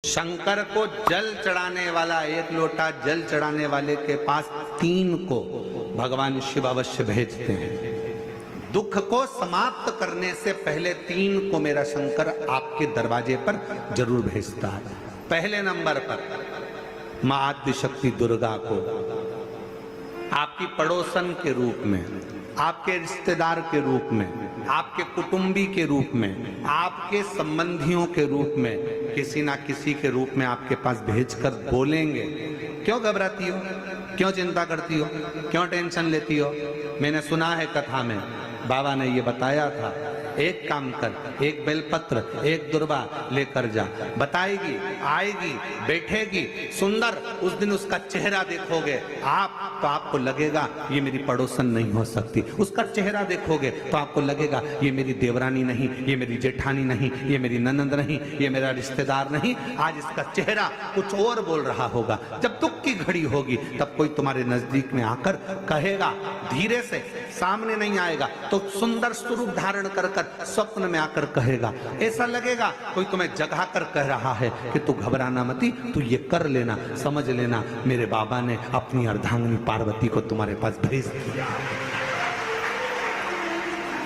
शंकर को जल चढ़ाने वाला, एक लोटा जल चढ़ाने वाले के पास 3 को भगवान शिव अवश्य भेजते हैं। दुख को समाप्त करने से पहले 3 को मेरा शंकर आपके दरवाजे पर जरूर भेजता है। पहले नंबर पर मां आद्यशक्ति दुर्गा को आपकी पड़ोसन के रूप में, आपके रिश्तेदार के रूप में, आपके कुटुंबी के रूप में, आपके संबंधियों के रूप में, किसी ना किसी के रूप में आपके पास भेजकर बोलेंगे, क्यों घबराती हो, क्यों चिंता करती हो, क्यों टेंशन लेती हो। मैंने सुना है कथा में बाबा ने ये बताया था, एक काम कर, एक बेलपत्र, एक दुर्वा लेकर जा, बताएगी, आएगी, बैठेगी, सुंदर, उस दिन उसका चेहरा देखोगे आप तो आपको लगेगा ये मेरी पड़ोसन नहीं हो सकती। उसका चेहरा देखोगे तो आपको लगेगा ये मेरी देवरानी नहीं, ये मेरी जेठानी नहीं, ये मेरी ननंद नहीं, ये मेरा रिश्तेदार नहीं। आज इसका चेहरा कुछ और बोल रहा होगा। जब दुख की घड़ी होगी तब कोई तुम्हारे नजदीक में आकर कहेगा, धीरे से, सामने नहीं आएगा तो सुंदर स्वरूप धारण कर स्वप्न में आकर कहेगा। ऐसा लगेगा कोई तुम्हें जगा कर कह रहा है कि तू घबराना मती, तू ये कर लेना, समझ लेना मेरे बाबा ने अपनी अर्धांगिनी पार्वती को तुम्हारे पास भेज दिया,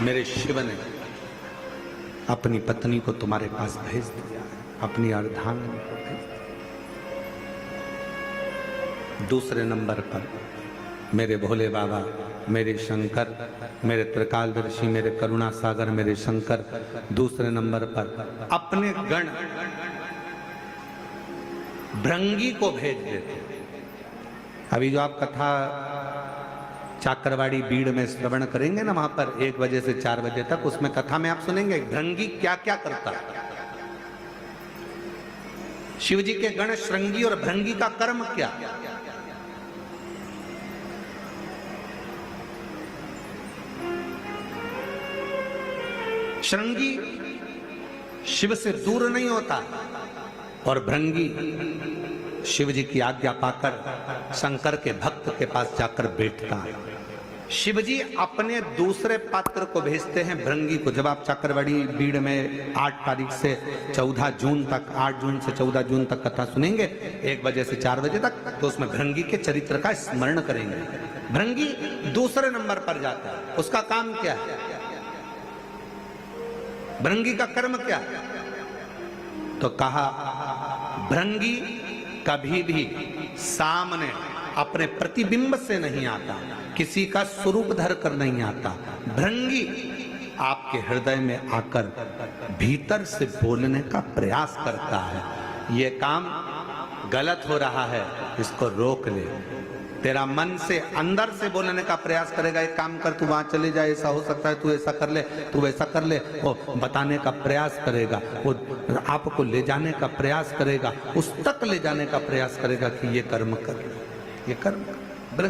मेरे शिव ने अपनी पत्नी को तुम्हारे पास भेज दिया, अपनी अर्धांगिनी को भेज दिया। दूसरे नंबर पर मेरे भोले बाबा, मेरे शंकर, मेरे त्रिकालदर्शी, मेरे करुणा सागर, मेरे शंकर दूसरे नंबर पर अपने गण भृंगी को भेज देते। अभी जो आप कथा चाकरवाड़ी बीड़ में श्रवण करेंगे ना, वहां पर 1 बजे से 4 बजे तक, उसमें कथा में आप सुनेंगे भृंगी क्या क्या करता है। शिव जी के गण श्रृंगी और भृंगी का कर्म क्या। श्रृंगी शिव से दूर नहीं होता और भृंगी शिव जी की आज्ञा पाकर शंकर के भक्त के पास जाकर बैठता है। शिव जी अपने दूसरे पात्र को भेजते हैं भृंगी को। जब आप चाकरवाड़ी बीड़ में 8 तारीख से 14 जून तक, 8 जून से 14 जून तक कथा सुनेंगे 1 बजे से 4 बजे तक, तो उसमें भृंगी के चरित्र का स्मरण करेंगे। भृंगी दूसरे नंबर पर जाता है। उसका काम क्या है, भृंगी का कर्म क्या, तो कहा भृंगी कभी भी सामने अपने प्रतिबिंब से नहीं आता, किसी का स्वरूप धर कर नहीं आता। भृंगी आपके हृदय में आकर भीतर से बोलने का प्रयास करता है। ये काम गलत हो रहा है, इसको रोक ले। तेरा मन से अंदर से बोलने का प्रयास करेगा, एक काम कर, तू वहां चले जाए, ऐसा हो सकता है, तू ऐसा कर ले, तू वैसा कर ले, वो बताने का प्रयास करेगा, वो आपको ले जाने का प्रयास करेगा, उस तक ले जाने का प्रयास करेगा कि ये कर्म कर, ये कर्म कर।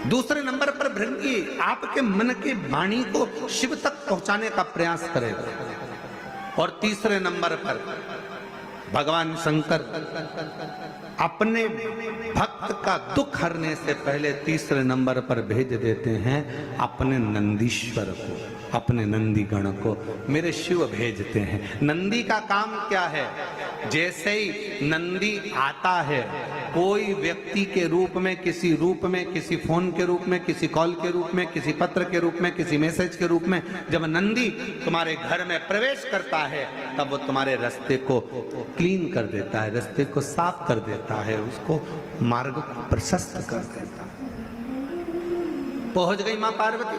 दूसरे नंबर पर भृंगी आपके मन के वाणी को शिव तक पहुंचाने का प्रयास करेगा। और तीसरे नंबर पर भगवान शंकर अपने भक्त का दुख हरने से पहले तीसरे नंबर पर भेज देते हैं अपने नंदीश्वर को, अपने नंदी गण को मेरे शिव भेजते हैं। नंदी का काम क्या है, जैसे ही नंदी आता है, कोई व्यक्ति के रूप में, किसी रूप में, किसी फोन के रूप में, किसी कॉल के रूप में, किसी पत्र के रूप में, किसी मैसेज के रूप में, जब नंदी तुम्हारे घर में प्रवेश करता है तब वो तुम्हारे रास्ते को क्लीन कर देता है, रास्ते को साफ कर देता है, उसको मार्ग को प्रशस्त कर देता है। पहुंच गई मां पार्वती।